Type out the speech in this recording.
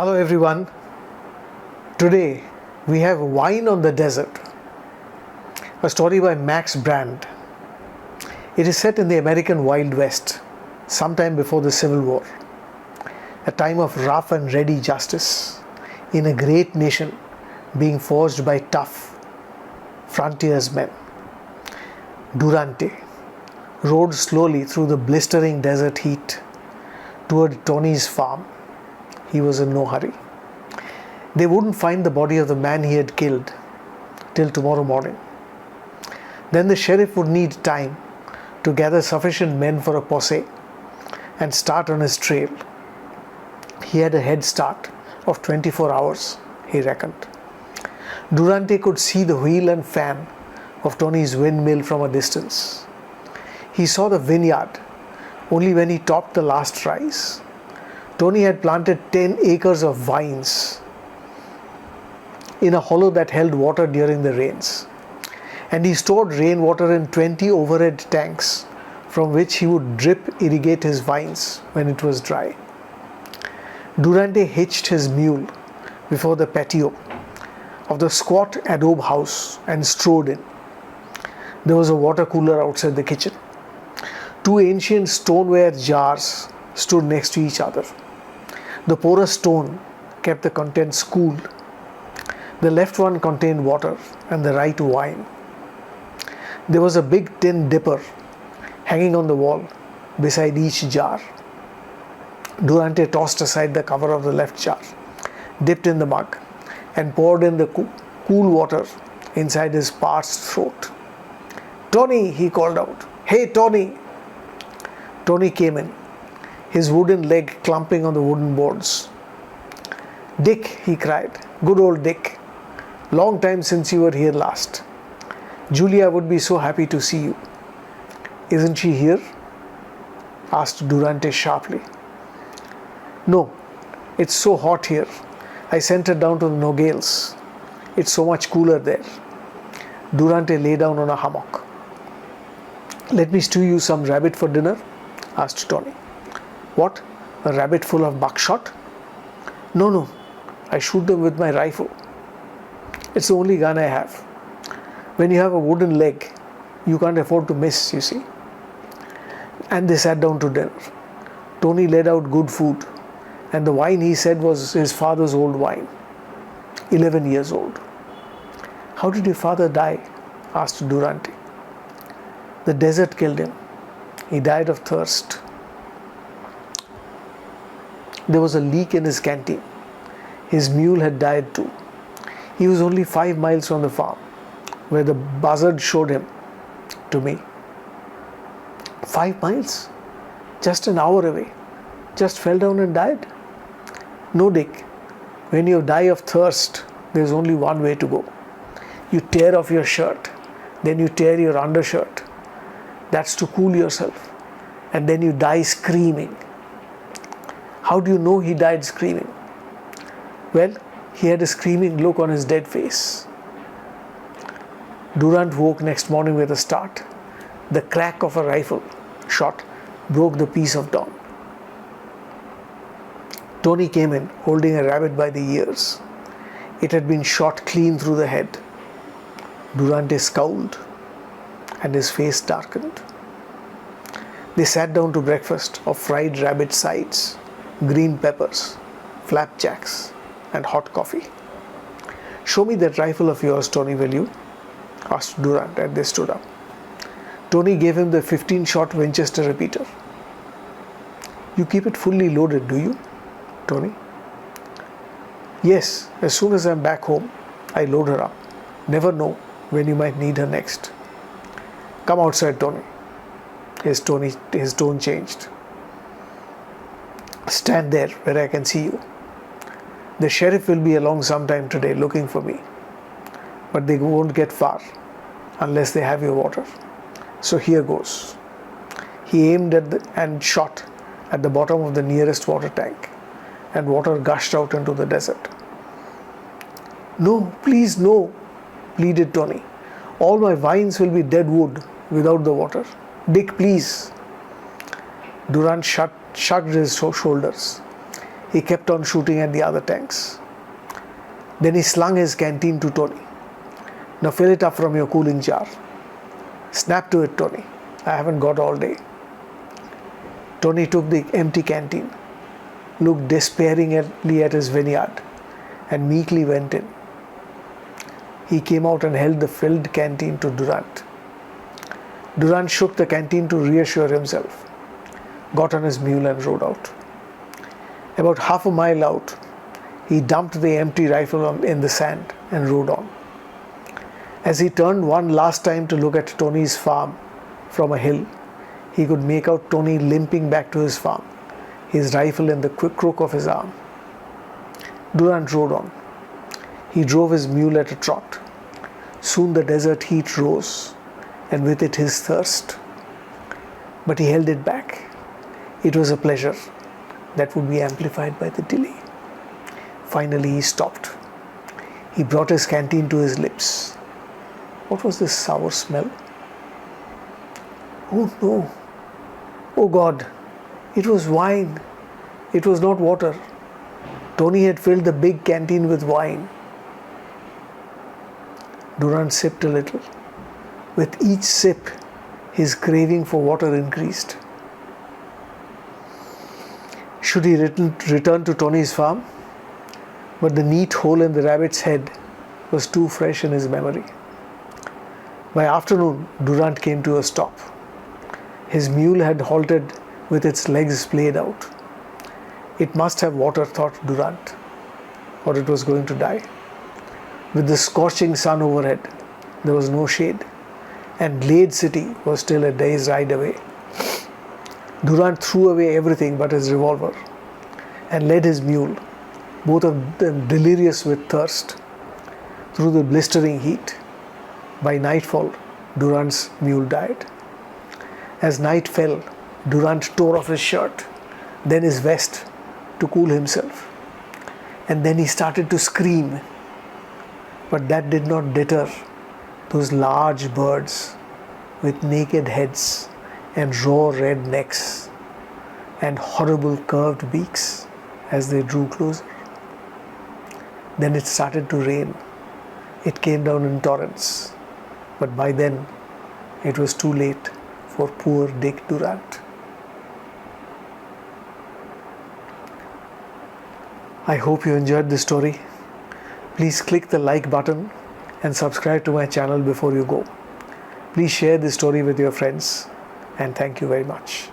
Hello everyone. Today we have Wine on the Desert, a story by Max Brand. It is set in the American Wild West, sometime before the Civil War, a time of rough and ready justice in a great nation being forged by tough frontiersmen. Durante rode slowly through the blistering desert heat toward Tony's farm. He was in no hurry. They wouldn't find the body of the man he had killed till tomorrow morning. Then the sheriff would need time to gather sufficient men for a posse and start on his trail. He had a head start of 24 hours, he reckoned. Durante could see the wheel and fan of Tony's windmill from a distance. He saw the vineyard only when he topped the last rise. Tony had planted 10 acres of vines in a hollow that held water during the rains. And he stored rainwater in 20 overhead tanks from which he would drip irrigate his vines when it was dry. Durante hitched his mule before the patio of the squat adobe house and strode in. There was a water cooler outside the kitchen. Two ancient stoneware jars stood next to each other. The porous stone kept the contents cool. The left one contained water and the right wine. There was a big tin dipper hanging on the wall beside each jar. Durante tossed aside the cover of the left jar, dipped in the mug, and poured in the cool water inside his parched throat. "Tony," he called out. "Hey, Tony!" Tony came in, his wooden leg clumping on the wooden boards. "Dick," he cried. "Good old Dick. Long time since you were here last. Julia would be so happy to see you." "Isn't she here?" asked Durante sharply. "No, it's so hot here. I sent her down to the Nogales. It's so much cooler there." Durante lay down on a hummock. "Let me stew you some rabbit for dinner?" asked Tony. "What? A rabbit full of buckshot?" No, I shoot them with my rifle. It's the only gun I have. When you have a wooden leg, you can't afford to miss, you see." And they sat down to dinner. Tony laid out good food, and the wine, he said, was his father's old wine, 11 years old. "How did your father die?" asked Durante. "The desert killed him. He died of thirst. There was a leak in his canteen. His mule had died too. He was only 5 miles from the farm, where the buzzard showed him to me." 5 miles? Just an hour away. Just fell down and died? "No, Dick. When you die of thirst, there's only one way to go. You tear off your shirt, then you tear your undershirt. That's to cool yourself. And then you die screaming." "How do you know he died screaming?" "Well, he had a screaming look on his dead face." Durant woke next morning with a start. The crack of a rifle shot broke the peace of dawn. Tony came in holding a rabbit by the ears. It had been shot clean through the head. Durante scowled and his face darkened. They sat down to breakfast of fried rabbit sides, green peppers, flapjacks, and hot coffee. "Show me that rifle of yours, Tony, will you?" asked Durant, and they stood up. Tony gave him the 15-shot Winchester repeater. "You keep it fully loaded, do you, Tony?" "Yes, as soon as I'm back home, I load her up. Never know when you might need her next." "Come outside, Tony." His tone changed. "Stand there where I can see you. The sheriff will be along sometime today looking for me, but they won't get far unless they have your water. So here goes." He aimed and shot at the bottom of the nearest water tank, and water gushed out into the desert. "No, please no," pleaded Tony. "All my vines will be dead wood without the water. Dick, please." Durant shrugged his shoulders. he kept on shooting at the other tanks. Then he slung his canteen to Tony. Now fill it up from your cooling jar. Snap to it, Tony. I haven't got all day. Tony took the empty canteen, looked despairingly at his vineyard, and meekly went in. He came out and held the filled canteen to Durant. Durant shook the canteen to reassure himself, got on his mule and rode out. About half a mile out, he dumped the empty rifle in the sand and rode on. As he turned one last time to look at Tony's farm from a hill, he could make out Tony limping back to his farm, his rifle in the quick crook of his arm. Durant rode on. He drove his mule at a trot. Soon the desert heat rose, and with it his thirst. But he held it back. It was a pleasure that would be amplified by the delay. Finally he stopped. He brought his canteen to his lips. What was this sour smell? Oh no! Oh God! It was wine. It was not water. Tony had filled the big canteen with wine. Durant sipped a little. With each sip, his craving for water increased. Should he return to Tony's farm? But the neat hole in the rabbit's head was too fresh in his memory. By afternoon, Durant came to a stop. His mule had halted with its legs splayed out. It must have water, thought Durant, or it was going to die. With the scorching sun overhead, there was no shade, and Glade City was still a day's ride away. Durant threw away everything but his revolver and led his mule, both of them delirious with thirst, through the blistering heat. By nightfall, Durant's mule died. As night fell, Durant tore off his shirt, then his vest to cool himself. And then he started to scream. But that did not deter those large birds with naked heads and raw red necks and horrible curved beaks as they drew closer. Then it started to rain. It came down in torrents. But by then, it was too late for poor Dick Durant. I hope you enjoyed this story. Please click the like button and subscribe to my channel before you go. Please share this story with your friends, and thank you very much.